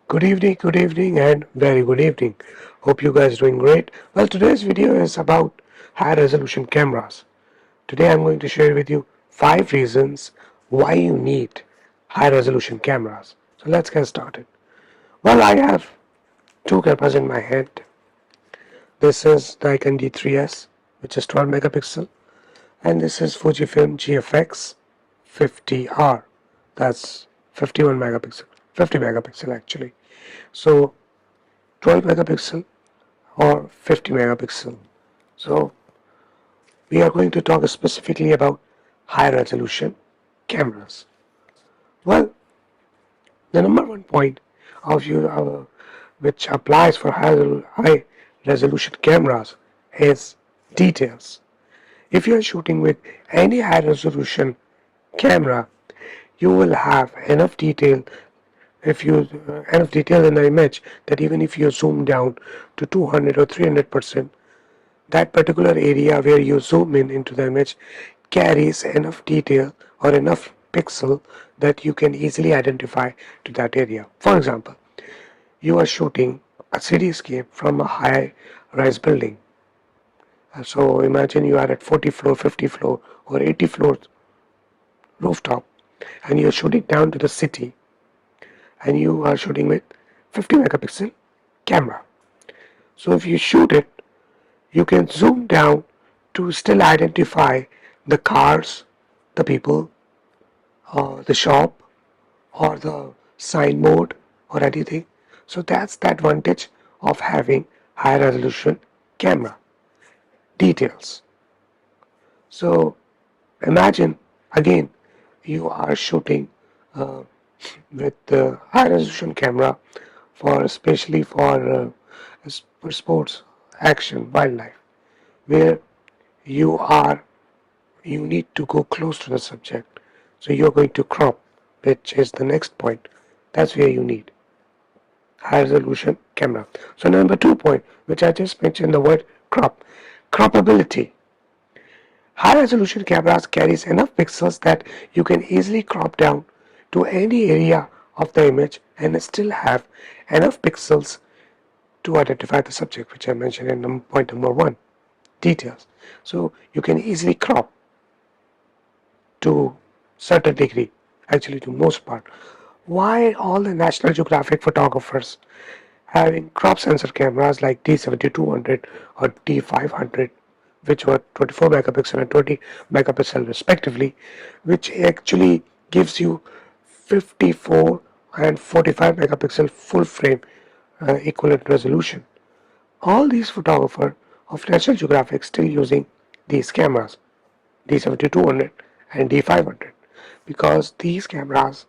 Good evening, and very good evening. Hope you guys doing great. Well, today's video is about high resolution cameras. Today I'm going to share with you 5 reasons why you need high resolution cameras. So let's get started. Well, I have two cameras in my hand. This is Nikon D3S, which is 12 megapixel, and this is Fujifilm GFX 50R. That's 51 megapixel, 50 megapixel actually. So 12 megapixel or 50 megapixel. So we are going to talk specifically about high resolution cameras. Well, the number one point of you which applies for high resolution cameras is details. If you are shooting with any high resolution camera, you will have enough detail enough detail in the image that even if you zoom down to 200 or 300%, that particular area where you zoom in into the image carries enough detail or enough pixel that you can easily identify to that area. For example, you are shooting a cityscape from a high rise building. So imagine you are at 40 floor, 50 floor or 80 floor rooftop, and you are shooting down to the city, and you are shooting with 50 megapixel camera. So if you shoot it, you can zoom down to still identify the cars, the people, the shop, or the sign mode, or anything. So that's the advantage of having high resolution camera details. So imagine again you are shooting uh, with the high resolution camera for especially for sports, action, wildlife, where you are you need to go close to the subject. So you're going to crop, which is the next point. That's where you need high resolution camera. So number 2 point, which I just mentioned, the word crop, croppability. High resolution cameras carries enough pixels that you can easily crop down to any area of the image and still have enough pixels to identify the subject, which I mentioned in point number 1, details. So you can easily crop to certain degree, actually to most part. Why all the National Geographic photographers having crop sensor cameras like D7200 or D500, which were 24 megapixel and 20 megapixel respectively, which actually gives you 54 and 45 megapixel full frame equivalent resolution. All these photographers of National Geographic still using these cameras, D7200 and D500, because these cameras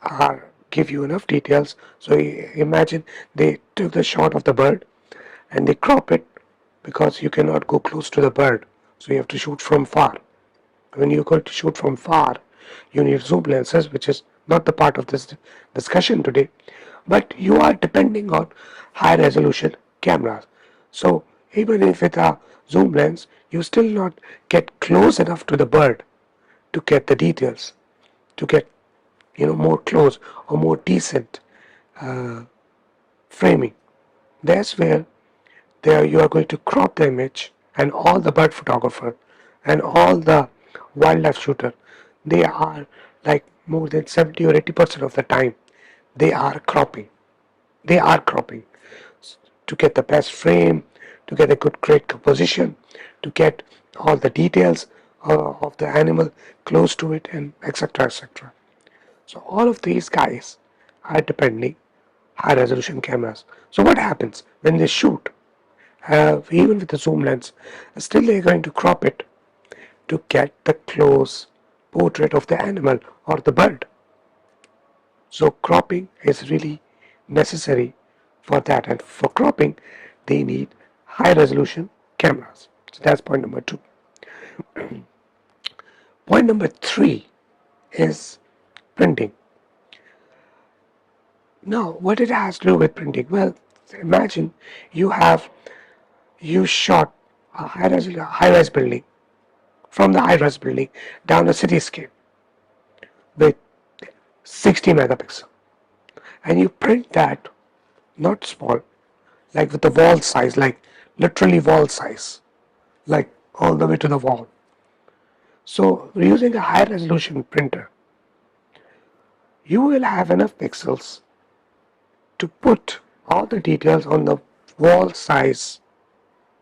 are give you enough details. So imagine they took the shot of the bird and they crop it because you cannot go close to the bird, so you have to shoot from far. When you go to shoot from far, you need zoom lenses, which is not the part of this discussion today, but you are depending on high resolution cameras. So even if with a zoom lens, you still not get close enough to the bird to get the details, to get more close or more decent framing. That's where there you are going to crop the image, and all the bird photographer and all the wildlife shooter, they are like more than 70 or 80% of the time they are cropping. They are cropping to get the best frame, to get a good great composition, to get all the details of the animal close to it, and etc etc. So all of these guys are depending high resolution cameras. So what happens when they shoot, even with the zoom lens, still they're going to crop it to get the close portrait of the animal or the bird. So cropping is really necessary for that, and for cropping they need high resolution cameras. So that's point number 2. Point number 3 is printing. Now, what it has to do with printing? Well, imagine you shot a high-rise building from the high-res building down a cityscape with 60 megapixel, and you print that not small, like with the wall size, like literally wall size, like all the way to the wall. So using a high resolution printer, you will have enough pixels to put all the details on the wall size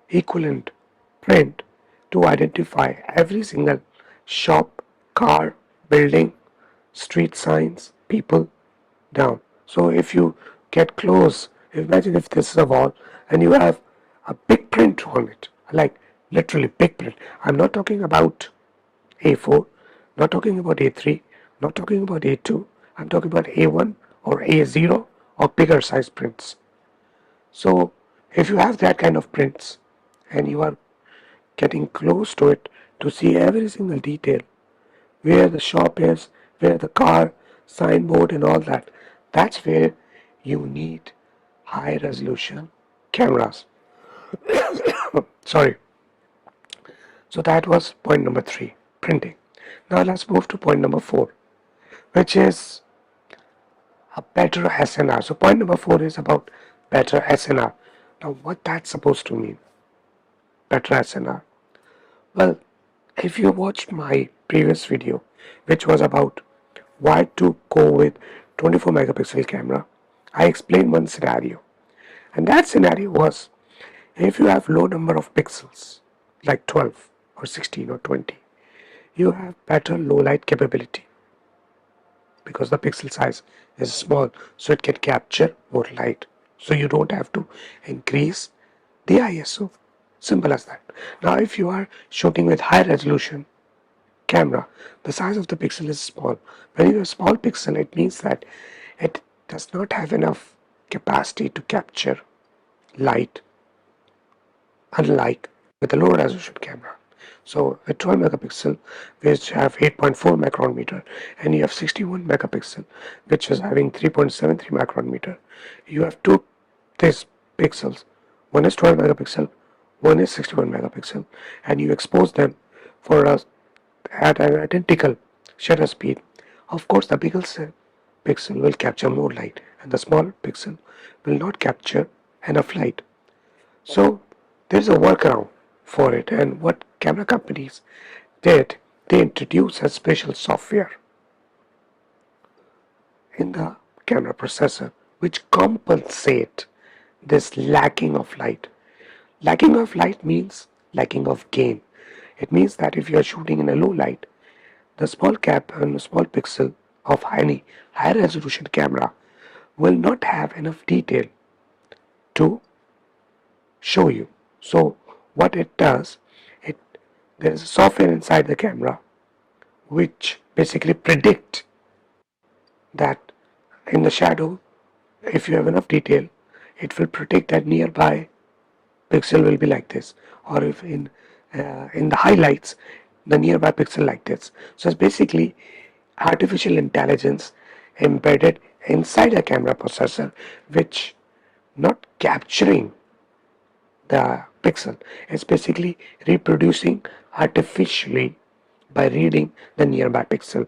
equivalent print to identify every single shop, car, building, street signs, people down. So if you get close, imagine if this is a wall and you have a big print on it, like literally big print. I'm not talking about A4, not talking about A3, not talking about A2. I'm talking about A1 or A0 or bigger size prints. So if you have that kind of prints and you are getting close to it to see every single detail, where the shop is, where the car, signboard and all that, that's where you need high resolution cameras. Sorry. So that was point number 3, printing. Now let's move to point number 4, which is a better SNR. So point number 4 is about better SNR. Now what that's supposed to mean, better SNR? Well, if you watched my previous video, which was about why to go with 24 megapixel camera, I explained one scenario. And that scenario was if you have low number of pixels, like 12 or 16 or 20, you have better low light capability because the pixel size is small, so it can capture more light. So you don't have to increase the ISO. Simple as that. Now, if you are shooting with high resolution camera, the size of the pixel is small. When you have small pixel, it means that it does not have enough capacity to capture light, unlike with a low resolution camera. So with 12 megapixel, which have 8.4 micron meter, and you have 61 megapixel, which is having 3.73 micron meter, you have two these pixels. One is 12 megapixel, one is 61 megapixel, and you expose them for us at an identical shutter speed. Of course, the bigger pixel will capture more light, and the small pixel will not capture enough light. So there's a workaround for it, and what camera companies did, they introduced a special software in the camera processor which compensate this lacking of light. Lacking of light means lacking of gain. It means that if you are shooting in a low light, the small cap and the small pixel of any high resolution camera will not have enough detail to show you. So what it does, it there is a software inside the camera which basically predict that in the shadow, if you have enough detail, it will predict that nearby pixel will be like this, or if in the highlights, the nearby pixel like this. So it's basically artificial intelligence embedded inside a camera processor, which not capturing the pixel. It's basically reproducing artificially by reading the nearby pixel.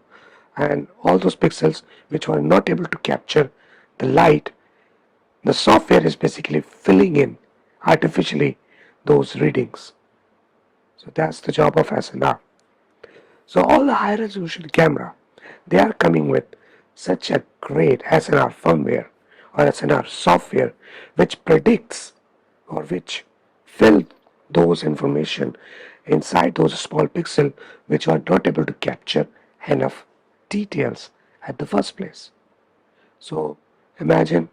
And all those pixels which were not able to capture the light, the software is basically filling in artificially those readings. So that's the job of SNR. So all the high resolution camera, they are coming with such a great SNR firmware or SNR software which predicts or which fill those information inside those small pixel which are not able to capture enough details at the first place. So imagine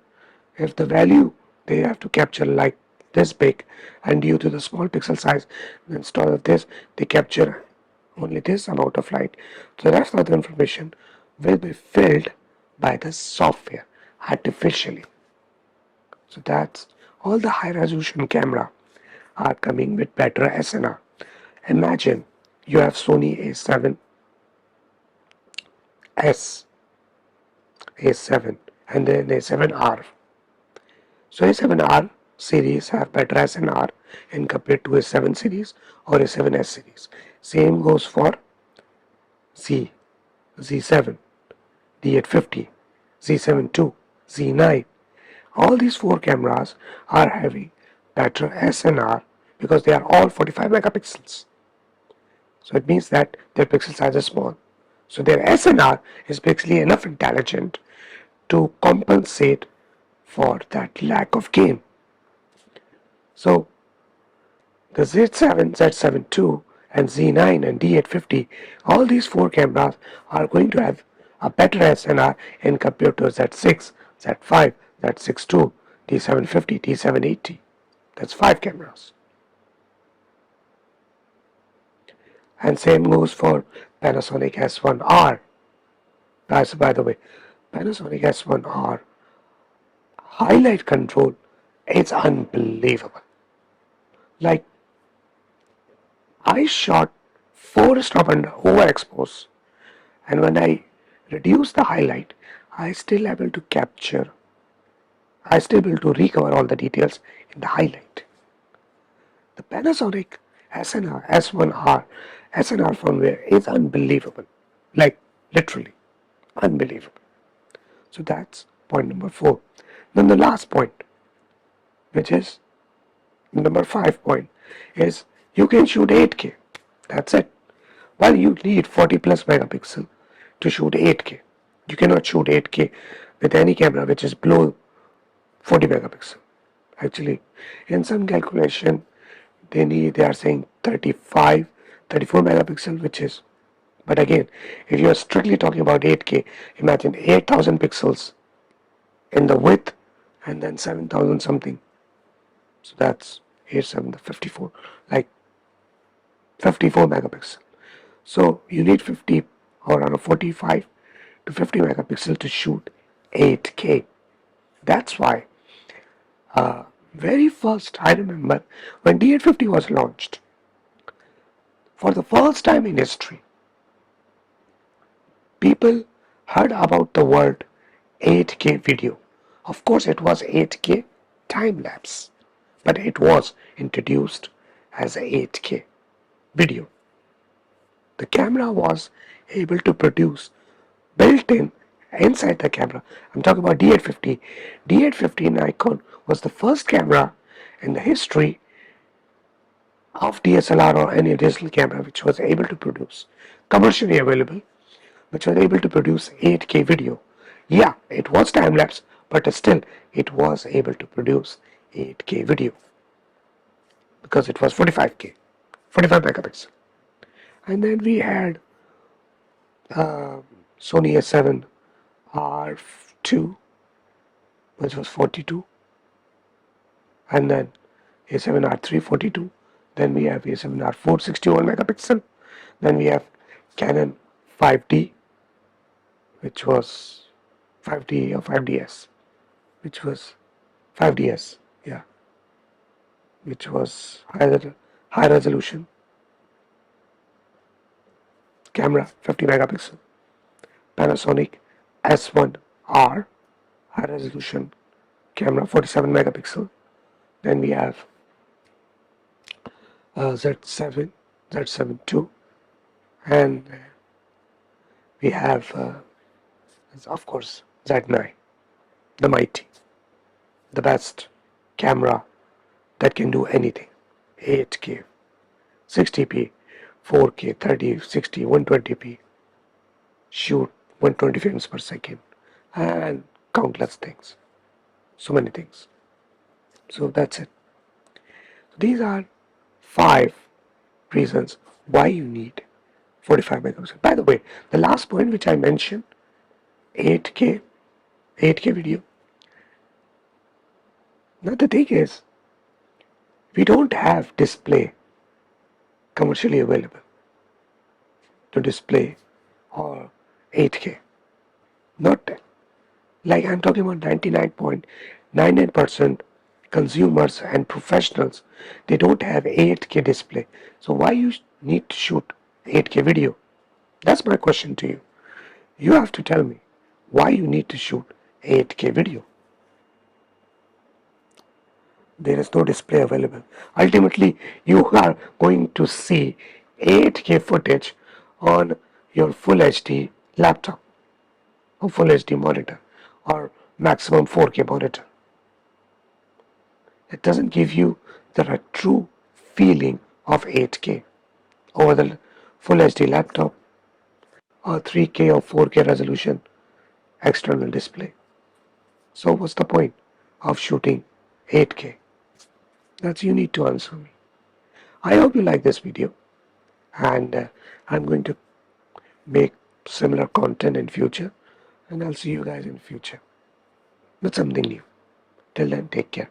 if the value they have to capture like this big, and due to the small pixel size instead of this they capture only this amount of light. So the rest of the information will be filled by the software artificially. So that's all the high resolution camera are coming with better SNR. Imagine you have Sony A7S, A7 and then A7R. So A7R series have better SNR in compared to A7 series or A7S series. Same goes for Z, Z7, D850, Z7 II, Z9. All these four cameras are having better SNR because they are all 45 megapixels. So it means that their pixel size is small. So their SNR is basically enough intelligent to compensate for that lack of gain. So the Z7, Z7 II, and Z9 and D850, all these four cameras are going to have a better SNR in compared to Z6, Z5, Z6 II, D750, D780. That's five cameras. And same goes for Panasonic S1R. Guys, by the way, Panasonic S1R highlight control is unbelievable. Like, I shot 4 stop and overexpose, and when I reduce the highlight, I still able to capture, I still able to recover all the details in the highlight. The Panasonic SNR S1R SNR firmware is unbelievable, like literally unbelievable. So that's point number 4. Then the last point, which is number 5 point, is you can shoot 8K. That's it. Well, you need 40 plus megapixel to shoot 8K. You cannot shoot 8K with any camera which is below 40 megapixel. Actually, in some calculation, they are saying 35, 34 megapixel, which is. But again, if you are strictly talking about 8K, imagine 8,000 pixels in the width and then 7,000 something. So that's 8, 7, 54, like 54 megapixel. So you need 50 or around 45 to 50 megapixel to shoot 8K. That's why very first I remember when D850 was launched, for the first time in history, people heard about the word 8K video. Of course, it was 8K time lapse, but it was introduced as 8K video. The camera was able to produce built in inside the camera. I'm talking about D850. D850 Nikon was the first camera in the history of DSLR or any digital camera which was able to produce, commercially available, which was able to produce 8K video. Yeah, it was time lapse, but still it was able to produce 8K video because it was 45K, 45 megapixel. And then we had Sony A7 R2, which was 42, and then A7R3 42. Then we have A7R4 61 megapixel. Then we have Canon 5D, which was 5D or 5DS, which was 5DS, yeah, which was high resolution camera, 50 megapixel. Panasonic S1R, high resolution camera, 47 megapixel. Then we have Z7, Z7 II, and we have, of course, Z9, the mighty, the best camera that can do anything. 8K, 60p, 4K, 30, 60, 120p, shoot 120 frames per second, and countless things. So many things. So that's it. These are 5 reasons why you need 45 megapixel. By the way, the last point which I mentioned, 8K, 8K video. Now the thing is, we don't have display commercially available to display or 8K. Not like I'm talking about 99.99% consumers and professionals, they don't have 8K display. So why you need to shoot 8K video? That's my question to you. You have to tell me why you need to shoot 8K video. There is no display available. Ultimately, you are going to see 8K footage on your full HD laptop or full HD monitor or maximum 4K monitor. It doesn't give you the true feeling of 8K over the full HD laptop or 3K or 4K resolution external display. So what's the point of shooting 8K? That's you need to answer me. I hope you like this video, and I'm going to make similar content in future, and I'll see you guys in future with something new. Till then, take care.